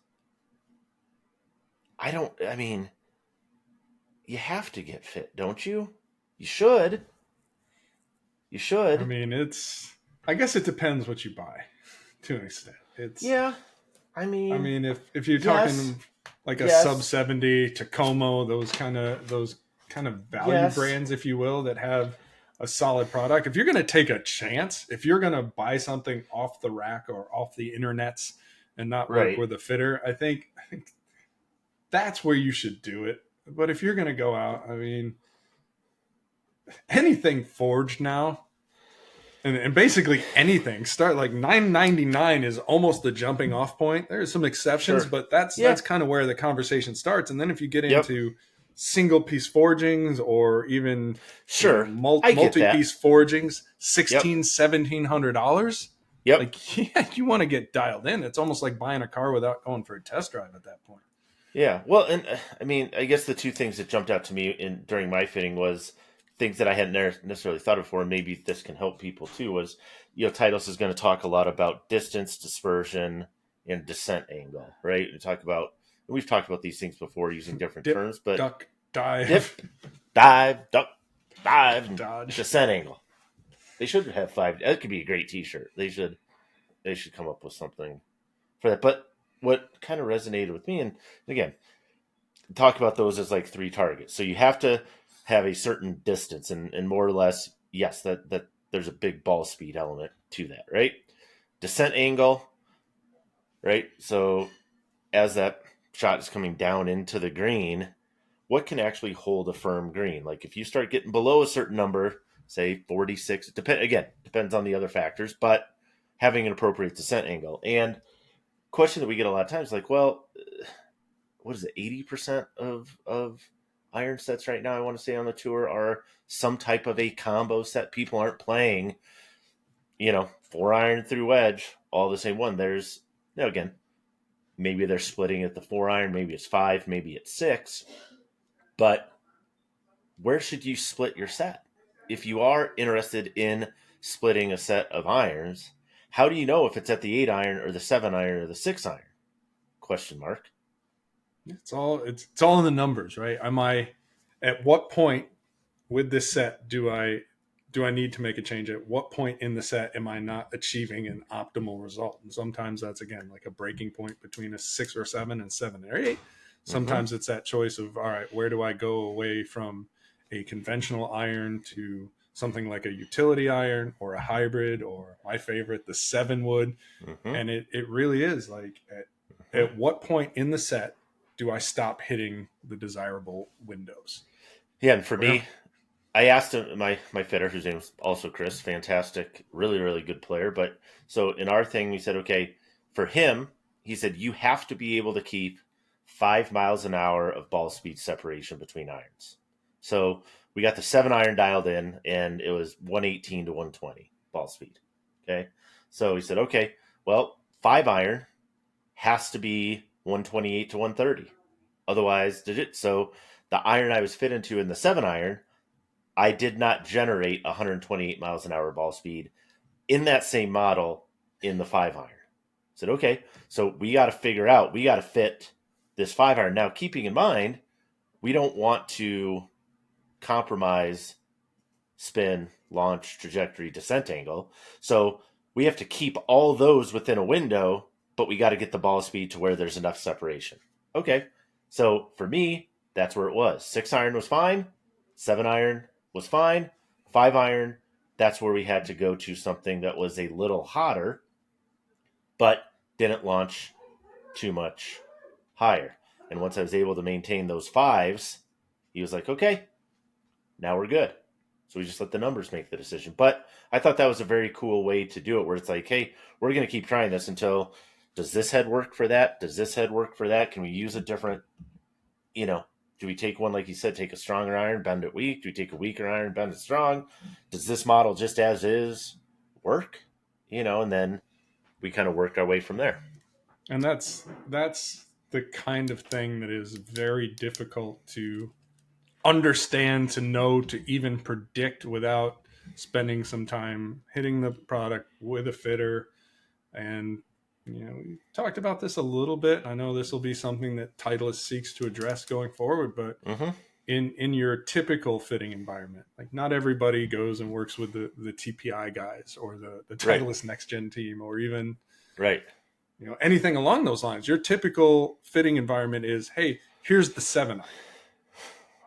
I mean, you have to get fit, don't you? You should. You I should. mean, I guess it depends what you buy to an extent. Yeah. I mean, if you're Yes. talking like a sub Yes. 70 Tacoma, those kind of value Yes. brands, if you will, that have a solid product. If you're going to take a chance, if you're going to buy something off the rack or off the internets and not work Right. with a fitter, I think that's where you should do it. But if you're going to go out, I mean, anything forged now, and basically anything start like 999 is almost the jumping off point. There's some exceptions, Sure. but that's Yeah. kind of where the conversation starts. And then if you get Yep. into single piece forgings or even Sure. I get multi that. piece forgings, Yep. $1,700, Yep. like yeah, you want to get dialed in. It's almost like buying a car without going for a test drive at that point. Yeah. Well, and I mean, I guess the two things that jumped out to me during my fitting was things that I hadn't necessarily thought of before, and maybe this can help people too. Was, Titleist is going to talk a lot about distance, dispersion, and descent angle, right? We've talked about these things before using different Dip, terms, but duck, dive, dip, dive, duck, dive, and dodge. descent angle. They should have five. That could be a great T-shirt. They should come up with something for that. But what kind of resonated with me, and again, talk about those as like three targets. So you have to have a certain distance, and more or less, yes, that there's a big ball speed element to that, right? Descent angle, right? So as that shot is coming down into the green, what can actually hold a firm green? Like if you start getting below a certain number, say 46, depends on the other factors, but having an appropriate descent angle. And question that we get a lot of times, like, well, what is it, 80% of iron sets right now, I want to say, on the tour are some type of a combo set. People aren't playing, 4 iron through wedge, all the same one. There's, again, maybe they're splitting at the 4 iron, maybe it's 5, maybe it's 6. But where should you split your set? If you are interested in splitting a set of irons, how do you know if it's at the 8 iron or the 7 iron or the 6 iron? Question mark. It's all in the numbers, right? At what point with this set do I need to make a change? At what point in the set am I not achieving an optimal result? And sometimes that's again like a breaking point between a 6 or 7 and 7 or 8. Mm-hmm. Sometimes it's that choice of, all right, where do I go away from a conventional iron to something like a utility iron or a hybrid, or my favorite, the 7 wood. Mm-hmm. And it really is like Mm-hmm. at what point in the set do I stop hitting the desirable windows? Yeah, and for Where me, I asked him, my fitter, whose name is also Chris, fantastic, really, really good player. But so in our thing, we said, okay, for him, he said, you have to be able to keep 5 miles an hour of ball speed separation between irons. So we got the 7 iron dialed in, and it was 118 to 120 ball speed. Okay. So he said, okay, well, 5 iron has to be 128 to 130. Otherwise, did it? So the iron I was fit into in the 7 iron, I did not generate 128 miles an hour ball speed in that same model in the 5 iron. I said, okay, so we got to fit this 5 iron. Now, keeping in mind, we don't want to compromise spin, launch, trajectory, descent angle. So we have to keep all those within a window, but we got to get the ball speed to where there's enough separation. Okay, so for me, that's where it was. 6 iron was fine. 7 iron was fine. 5 iron, that's where we had to go to something that was a little hotter, but didn't launch too much higher. And once I was able to maintain those 5s, he was like, okay, now we're good. So we just let the numbers make the decision. But I thought that was a very cool way to do it, where it's like, hey, we're going to keep trying this until, does this head work for that? Does this head work for that? Can we use a different, do we take one, like you said, take a stronger iron, bend it weak? Do we take a weaker iron, bend it strong? Does this model just as is work? And then we kind of work our way from there. And that's the kind of thing that is very difficult to understand, to know, to even predict without spending some time hitting the product with a fitter. And we talked about this a little bit. I know this will be something that Titleist seeks to address going forward, but in your typical fitting environment, like not everybody goes and works with the TPI guys or the Titleist next gen team, or even anything along those lines. Your typical fitting environment is, hey, here's the 7 iron.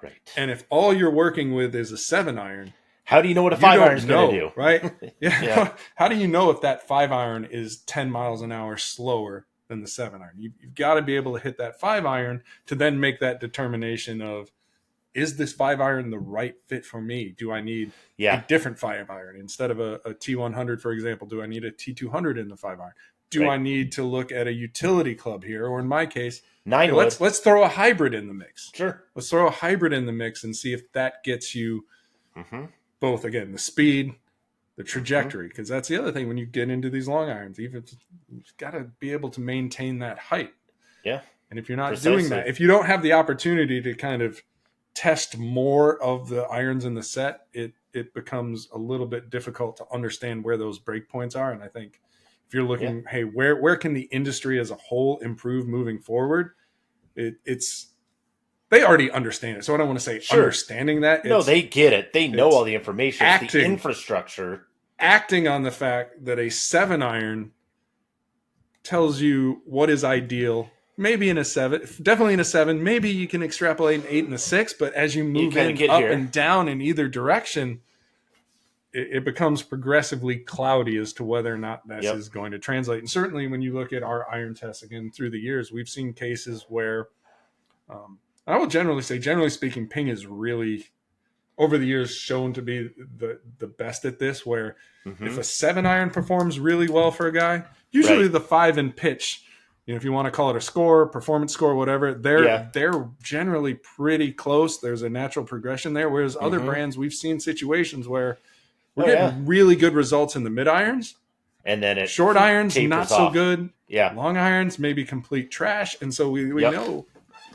Right. And if all you're working with is a 7 iron, how do you know what a 5 iron is going to do? Right? Yeah. How do you know if that 5 iron is 10 miles an hour slower than the 7 iron? You've got to be able to hit that 5 iron to then make that determination of, is this 5 iron the right fit for me? Do I need a different 5 iron instead of a T100, for example? Do I need a T200 in the 5 iron? Do I need to look at a utility club here? Or in my case, let's throw a hybrid in the mix. Sure. Let's throw a hybrid in the mix and see if that gets you both, again, the speed, the trajectory. Because that's the other thing when you get into these long irons. You've got to be able to maintain that height. Yeah. And if you're not doing that, if you don't have the opportunity to kind of test more of the irons in the set, it becomes a little bit difficult to understand where those break points are. And I think if you're looking, hey, where can the industry as a whole improve moving forward? It's they already understand it. So I don't want to say understanding that. No, they get it. They know all the information. It's the infrastructure. Acting on the fact that a 7 iron tells you what is ideal. Maybe in a 7, definitely in a 7. Maybe you can extrapolate an 8 and a 6, but as you move up and down in either direction, it becomes progressively cloudy as to whether or not this is going to translate. And certainly when you look at our iron tests again through the years, we've seen cases where I will generally speaking, ping is really over the years shown to be the best at this, where if a 7 iron performs really well for a guy, usually the 5 in pitch, if you want to call it a score, performance score, whatever, they're generally pretty close. There's a natural progression there. Whereas other brands, we've seen situations where we're getting really good results in the mid irons, and then short irons not so good. Yeah, long irons maybe complete trash, and so we know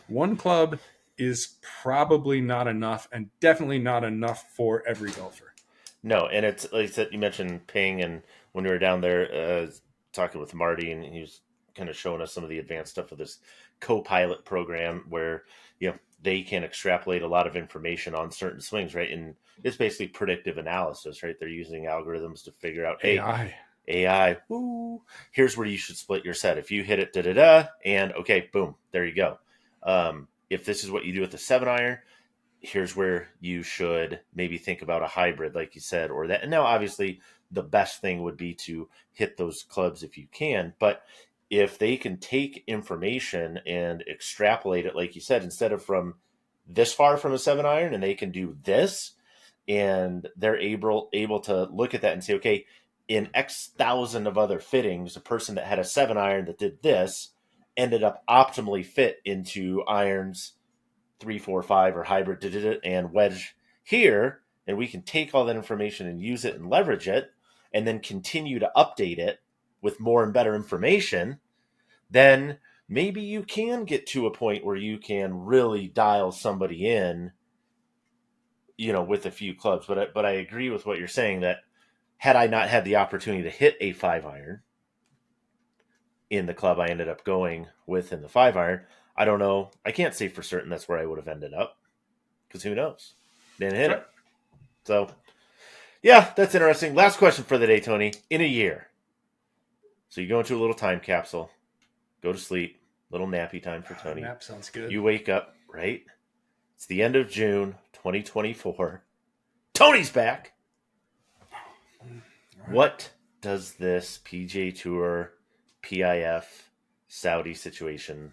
one club is probably not enough, and definitely not enough for every golfer. No, and it's like I said, you mentioned ping, and when we were down there talking with Marty, and he was kind of showing us some of the advanced stuff of this co-pilot program where they can extrapolate a lot of information on certain swings, right? And it's basically predictive analysis, right? They're using algorithms to figure out, AI, woo, here's where you should split your set. If you hit it, and okay, boom, there you go. If this is what you do with the 7 iron, here's where you should maybe think about a hybrid, like you said, or that. And now, obviously, the best thing would be to hit those clubs if you can. But if they can take information and extrapolate it, like you said, instead of from this far from a 7 iron, and they can do this, and they're able to look at that and say, okay, in X thousand of other fittings, a person that had a 7 iron that did this ended up optimally fit into irons 3, 4, 5 or hybrid and wedge here, and we can take all that information and use it and leverage it, and then continue to update it with more and better information, then maybe you can get to a point where you can really dial somebody in, with a few clubs. But I agree with what you're saying, that had I not had the opportunity to hit a 5 iron in the club I ended up going with in the 5 iron, I don't know. I can't say for certain that's where I would have ended up, because who knows? Didn't hit it. So, yeah, that's interesting. Last question for the day, Tony. In a year, so you go into a little time capsule, go to sleep, little nappy time for Tony. Nap sounds good. You wake up, right? It's the end of June 2024. Tony's back. Right. What does this PGA Tour PIF Saudi situation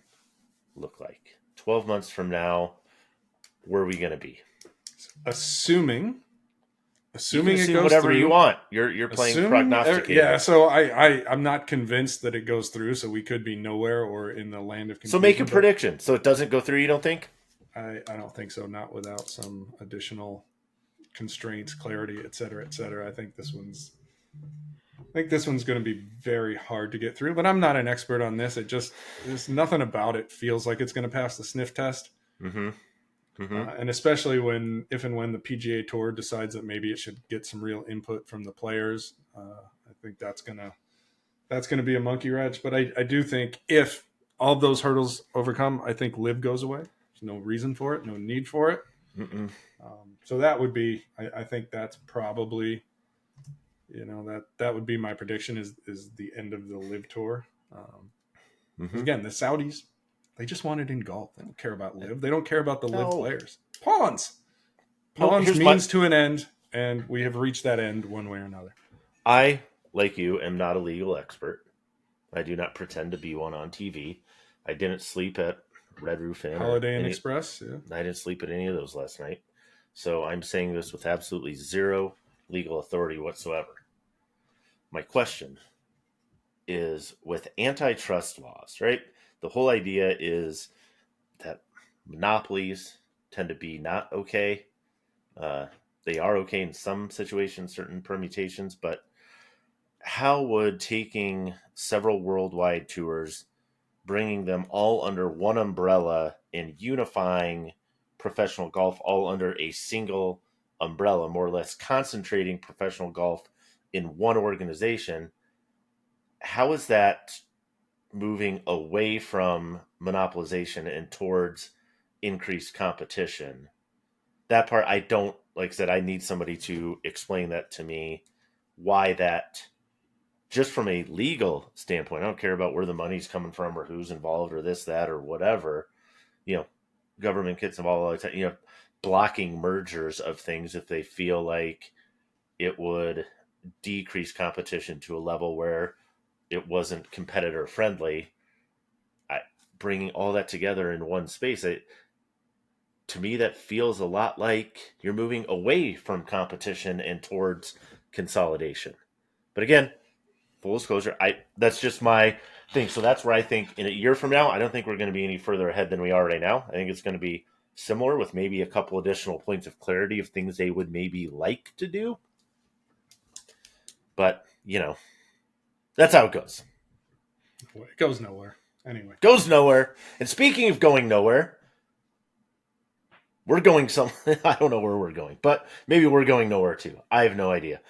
look like? 12 months from now, where are we going to be? Assuming You can it assume goes whatever through, you want. You're playing prognosticating. Yeah, so I'm not convinced that it goes through, so we could be nowhere or in the land of confusion. So make a prediction. So it doesn't go through, you don't think? I don't think so, not without some additional constraints, clarity, et cetera, et cetera. I think this one's going to be very hard to get through, but I'm not an expert on this. There's nothing about it feels like it's going to pass the sniff test. Mm-hmm. Mm-hmm. And especially if and when the PGA Tour decides that maybe it should get some real input from the players, I think that's gonna be a monkey wrench. But I do think if all of those hurdles overcome, I think LIV goes away. There's no reason for it, no need for it. So that would be, I think that's probably, that would be my prediction is the end of the LIV Tour. Again, the Saudis, they just want it in golf. They don't care about LIV. They don't care about the LIV players. Pawns means to an end, and we have reached that end one way or another. I, like you, am not a legal expert. I do not pretend to be one on TV. I didn't sleep at Red Roof Inn. Holiday Inn Express, yeah. I didn't sleep at any of those last night. So I'm saying this with absolutely zero legal authority whatsoever. My question is, with antitrust laws, right? The whole idea is that monopolies tend to be not okay. They are okay in some situations, certain permutations, but how would taking several worldwide tours, bringing them all under one umbrella and unifying professional golf all under a single umbrella, more or less concentrating professional golf in one organization, how is that moving away from monopolization and towards increased competition? That part I don't, like I said, I need somebody to explain that to me, why that, just from a legal standpoint, I don't care about where the money's coming from or who's involved or this, that, or whatever. Government gets involved all the time, blocking mergers of things if they feel like it would decrease competition to a level where it wasn't competitor friendly. Bringing all that together in one space, to me, that feels a lot like you're moving away from competition and towards consolidation. But again, full disclosure, that's just my thing. So that's where I think in a year from now, I don't think we're going to be any further ahead than we are right now. I think it's going to be similar with maybe a couple additional points of clarity of things they would maybe like to do. But, that's how it goes. It goes nowhere. Anyway. Goes nowhere. And speaking of going nowhere, we're going I don't know where we're going, but maybe we're going nowhere too. I have no idea.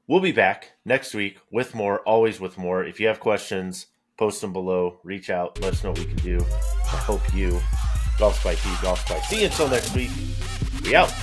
We'll be back next week with more, always with more. If you have questions, post them below, reach out, let us know what we can do to help you. GolfSpy P, GolfSpy. See you until next week. We out.